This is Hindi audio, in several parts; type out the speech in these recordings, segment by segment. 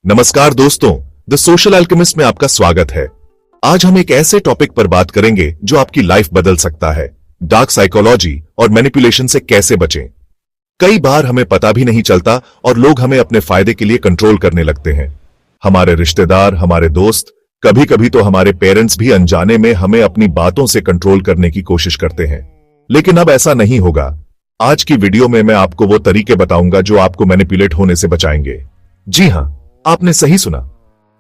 नमस्कार दोस्तों, द सोशल अल्केमिस्ट में आपका स्वागत है। आज हम एक ऐसे टॉपिक पर बात करेंगे जो आपकी लाइफ बदल सकता है, डार्क साइकोलॉजी और मैनिपुलेशन से कैसे बचें। कई बार हमें पता भी नहीं चलता और लोग हमें अपने फायदे के लिए कंट्रोल करने लगते हैं। हमारे रिश्तेदार, हमारे दोस्त, कभी कभी तो हमारे पेरेंट्स भी अनजाने में हमें अपनी बातों से कंट्रोल करने की कोशिश करते हैं। लेकिन अब ऐसा नहीं होगा। आज की वीडियो में मैं आपको वो तरीके बताऊंगा जो आपको मैनिपुलेट होने से बचाएंगे। जी हां, आपने सही सुना।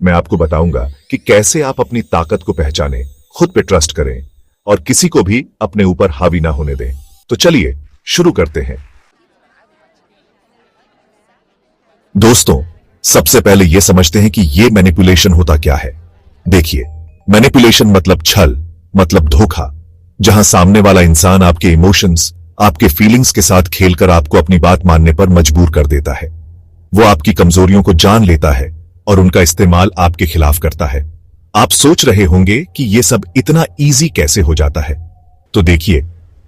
मैं आपको बताऊंगा कि कैसे आप अपनी ताकत को पहचानें, खुद पे ट्रस्ट करें और किसी को भी अपने ऊपर हावी ना होने दें। तो चलिए शुरू करते हैं। दोस्तों, सबसे पहले यह समझते हैं कि यह मैनिपुलेशन होता क्या है। देखिए, मैनिपुलेशन मतलब छल, मतलब धोखा, जहां सामने वाला इंसान आपके इमोशंस, आपके फीलिंग्स के साथ खेलकर आपको अपनी बात मानने पर मजबूर कर देता है। वो आपकी कमजोरियों को जान लेता है और उनका इस्तेमाल आपके खिलाफ करता है। आप सोच रहे होंगे कि यह सब इतना इजी कैसे हो जाता है। तो देखिए,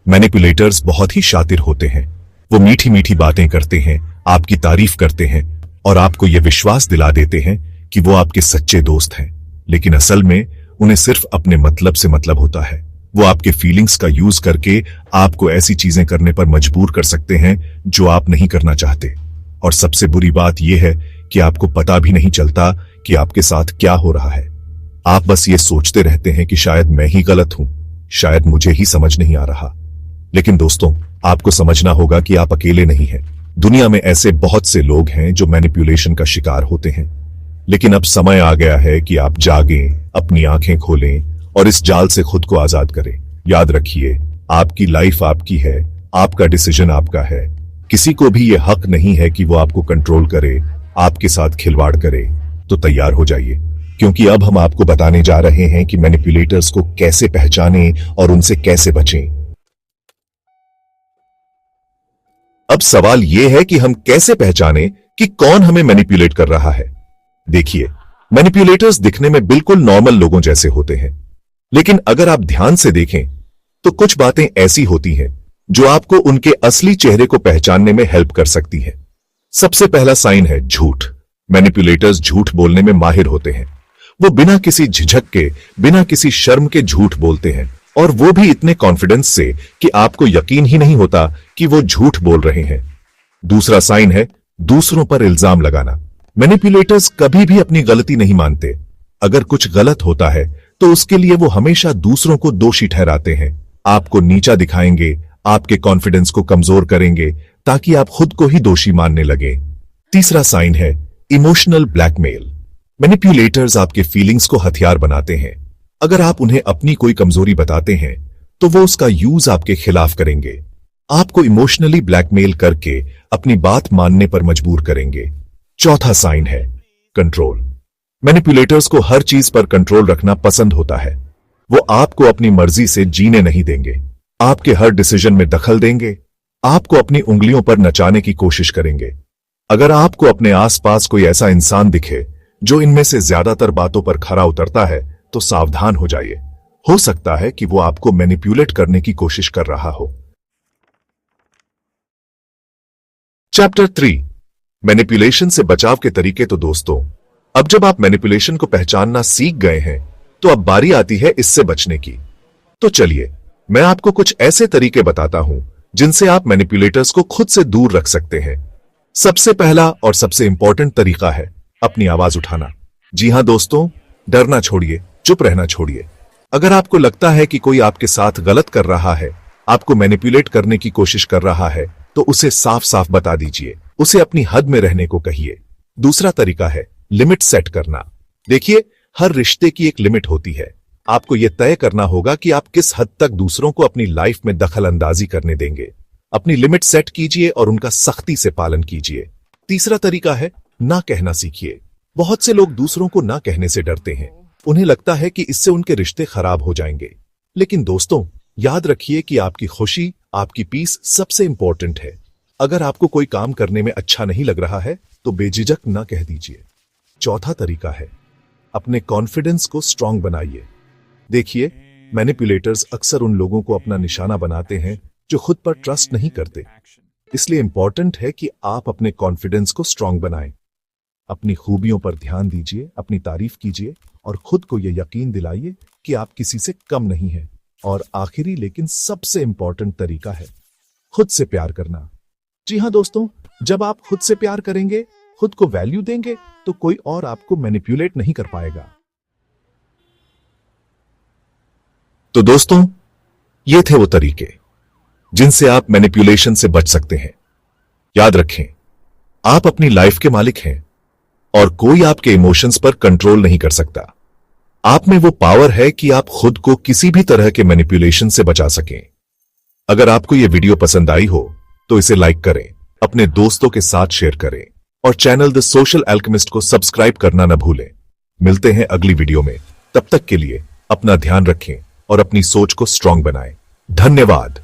मैनिपुलेटर्स बहुत ही शातिर होते हैं। वो मीठी मीठी बातें करते हैं, आपकी तारीफ करते हैं और आपको यह विश्वास दिला देते हैं कि वो आपके सच्चे दोस्त हैं। लेकिन असल में उन्हें सिर्फ अपने मतलब से मतलब होता है। वो आपके फीलिंग्स का यूज करके आपको ऐसी चीजें करने पर मजबूर कर सकते हैं जो आप नहीं करना चाहते। और सबसे बुरी बात यह है कि आपको पता भी नहीं चलता कि आपके साथ क्या हो रहा है। आप बस ये सोचते रहते हैं कि शायद मैं ही गलत हूं, शायद मुझे ही समझ नहीं आ रहा। लेकिन दोस्तों, आपको समझना होगा कि आप अकेले नहीं हैं। दुनिया में ऐसे बहुत से लोग हैं जो मैनिपुलेशन का शिकार होते हैं। लेकिन अब समय आ गया है कि आप जागें, अपनी आंखें खोलें और इस जाल से खुद को आजाद करें। याद रखिए, आपकी लाइफ आपकी है, आपका डिसीजन आपका है। किसी को भी यह हक नहीं है कि वो आपको कंट्रोल करे, आपके साथ खिलवाड़ करे। तो तैयार हो जाइए, क्योंकि अब हम आपको बताने जा रहे हैं कि मैनिपुलेटर्स को कैसे पहचानें और उनसे कैसे बचें। अब सवाल यह है कि हम कैसे पहचानें कि कौन हमें मैनिपुलेट कर रहा है। देखिए, मैनिपुलेटर्स दिखने में बिल्कुल नॉर्मल लोगों जैसे होते हैं, लेकिन अगर आप ध्यान से देखें तो कुछ बातें ऐसी होती हैं जो आपको उनके असली चेहरे को पहचानने में हेल्प कर सकती है। सबसे पहला साइन है झूठ। मैनिपुलेटर्स झूठ बोलने में माहिर होते हैं। वो बिना किसी झिझक के, बिना किसी शर्म के झूठ बोलते हैं, और वो भी इतने कॉन्फिडेंस से कि आपको यकीन ही नहीं होता कि वो झूठ बोल रहे हैं। दूसरा साइन है दूसरों पर इल्जाम लगाना। मैनिपुलेटर्स कभी भी अपनी गलती नहीं मानते। अगर कुछ गलत होता है तो उसके लिए वो हमेशा दूसरों को दोषी ठहराते हैं, आपको नीचा दिखाएंगे, आपके कॉन्फिडेंस को कमजोर करेंगे ताकि आप खुद को ही दोषी मानने लगे। तीसरा साइन है इमोशनल ब्लैकमेल। मैनिपुलेटर्स आपके फीलिंग्स को हथियार बनाते हैं। अगर आप उन्हें अपनी कोई कमजोरी बताते हैं तो वो उसका यूज आपके खिलाफ करेंगे। आपको इमोशनली ब्लैकमेल करके अपनी बात मानने पर मजबूर करेंगे। चौथा साइन है कंट्रोल। मैनिपुलेटर्स को हर चीज पर कंट्रोल रखना पसंद होता है। वो आपको अपनी मर्जी से जीने नहीं देंगे, आपके हर डिसीजन में दखल देंगे, आपको अपनी उंगलियों पर नचाने की कोशिश करेंगे। अगर आपको अपने आसपास कोई ऐसा इंसान दिखे जो इनमें से ज्यादातर बातों पर खरा उतरता है तो सावधान हो जाइए। हो सकता है कि वो आपको मैनिपुलेट करने की कोशिश कर रहा हो। चैप्टर 3, मैनिपुलेशन से बचाव के तरीके। तो दोस्तों, अब जब आप मैनिपुलेशन को पहचानना सीख गए हैं तो अब बारी आती है इससे बचने की। तो चलिए, मैं आपको कुछ ऐसे तरीके बताता हूं जिनसे आप मैनिपुलेटर्स को खुद से दूर रख सकते हैं। सबसे पहला और सबसे इंपॉर्टेंट तरीका है अपनी आवाज उठाना। जी हां दोस्तों, डरना छोड़िए, चुप रहना छोड़िए। अगर आपको लगता है कि कोई आपके साथ गलत कर रहा है, आपको मैनिपुलेट करने की कोशिश कर रहा है, तो उसे साफ साफ बता दीजिए, उसे अपनी हद में रहने को कहिए। दूसरा तरीका है लिमिट सेट करना। देखिए, हर रिश्ते की एक लिमिट होती है। आपको यह तय करना होगा कि आप किस हद तक दूसरों को अपनी लाइफ में दखल अंदाजी करने देंगे। अपनी लिमिट सेट कीजिए और उनका सख्ती से पालन कीजिए। तीसरा तरीका है ना कहना सीखिए। बहुत से लोग दूसरों को ना कहने से डरते हैं। उन्हें लगता है कि इससे उनके रिश्ते खराब हो जाएंगे। लेकिन दोस्तों, याद रखिए कि आपकी खुशी, आपकी पीस सबसे इंपॉर्टेंट है। अगर आपको कोई काम करने में अच्छा नहीं लग रहा है तो बेझिझक ना कह दीजिए। चौथा तरीका है अपने कॉन्फिडेंस को स्ट्रांग बनाइए। देखिए, मैनिपुलेटर्स अक्सर उन लोगों को अपना निशाना बनाते हैं जो खुद पर ट्रस्ट नहीं करते। इसलिए इंपॉर्टेंट है कि आप अपने कॉन्फिडेंस को स्ट्रांग बनाएं। अपनी खूबियों पर ध्यान दीजिए, अपनी तारीफ कीजिए और खुद को यह यकीन दिलाइए कि आप किसी से कम नहीं हैं। और आखिरी लेकिन सबसे इंपॉर्टेंट तरीका है खुद से प्यार करना। जी हां दोस्तों, जब आप खुद से प्यार करेंगे, खुद को वैल्यू देंगे, तो कोई और आपको मैनिपुलेट नहीं कर पाएगा। तो दोस्तों, ये थे वो तरीके जिनसे आप मैनिपुलेशन से बच सकते हैं। याद रखें, आप अपनी लाइफ के मालिक हैं और कोई आपके इमोशंस पर कंट्रोल नहीं कर सकता। आप में वो पावर है कि आप खुद को किसी भी तरह के मैनिपुलेशन से बचा सकें। अगर आपको यह वीडियो पसंद आई हो तो इसे लाइक करें, अपने दोस्तों के साथ शेयर करें और चैनल द सोशल एल्केमिस्ट को सब्सक्राइब करना न भूलें। मिलते हैं अगली वीडियो में। तब तक के लिए अपना ध्यान रखें और अपनी सोच को स्ट्रांग बनाएं। धन्यवाद।